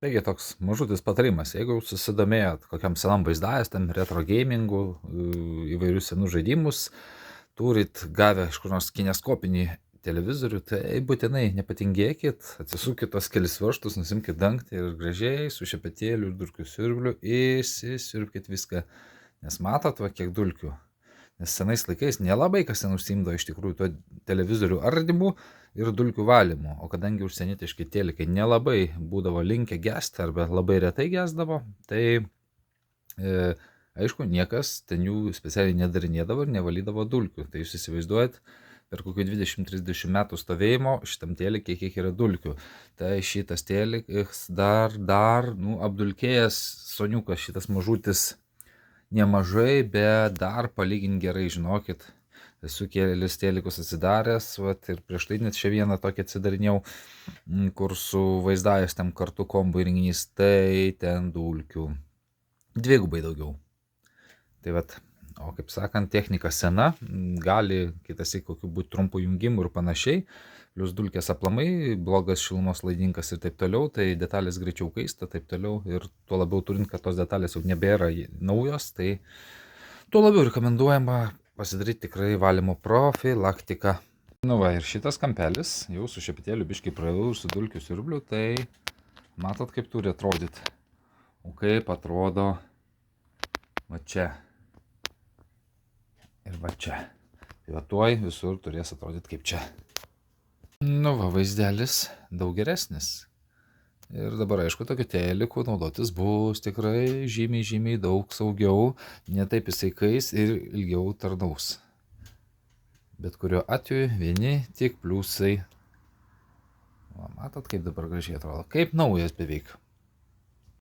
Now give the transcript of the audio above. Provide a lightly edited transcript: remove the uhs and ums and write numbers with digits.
Taigi toks mažutis patarimas, jeigu jūs susidomėjot kokiam senam vaizdavęs, ten retro gamingu, įvairius senus žaidimus, turit gavę iš kur nors kineskopinį televizorių, tai būtinai nepatingėkit, atsisukit tos kelis varžtus, nusimkit dangtį ir gražiai su šepetėliu ir dulkių siurbliu įsisiurbkit viską. Nes matot, va kiek dulkių. Nes senais laikais nelabai kas ten užsiimdavo iš tikrųjų to televizorių ardymu ir dulkių valymu, o kadangi užsienietiški telikai nelabai būdavo linkę gesti arba labai retai gesdavo, tai aišku, niekas ten jų specialiai nedarinėdavo ir nevalydavo dulkių. Tai jūs įsivaizduojat, per kokių 20-30 metų stovėjimo šitam telikė kiek yra dulkių. Tai šitas telikas dar apdulkėjęs soniukas, šitas mažutis nemažai, bet dar palygint gerai, žinokit. Esu kelis telikus atsidaręs, vat, ir prieš tai net šią vieną tokį atsidarinėjau, kur su vaizdavęs ten kartu kombo įrenginys, tai ten dulkių dvigubai daugiau. Tai vat, o kaip sakant, technika sena, gali kitąsyk kokių būti trumpų jungimų ir panašiai, plius dulkės aplamai, blogas šilumos laidininkas ir taip toliau, tai detalės greičiau kaista, taip toliau, ir tuo labiau turint, kad tos detalės jau nebėra naujos, tai tuo labiau rekomenduojama pasidaryti tikrai valymo profilaktiką. Nu va, ir šitas kampelis, jau su šepetėliu biškai praėjau ir su dulkių siurbliu, tai matot, kaip turi atrodyti. O kaip atrodo va čia. Ir va čia. Tai va tuoj visur turės atrodyti kaip čia. Nu va, vaizdelis daug geresnis. Ir dabar aišku, tokiu teliku naudotis bus tikrai žymiai daug saugiau, netaip jisai kais ir ilgiau tarnaus. Bet kuriuo atveju vieni tik pliusai. Va, matot, kaip dabar gražiai atrodo. Kaip naujas beveik.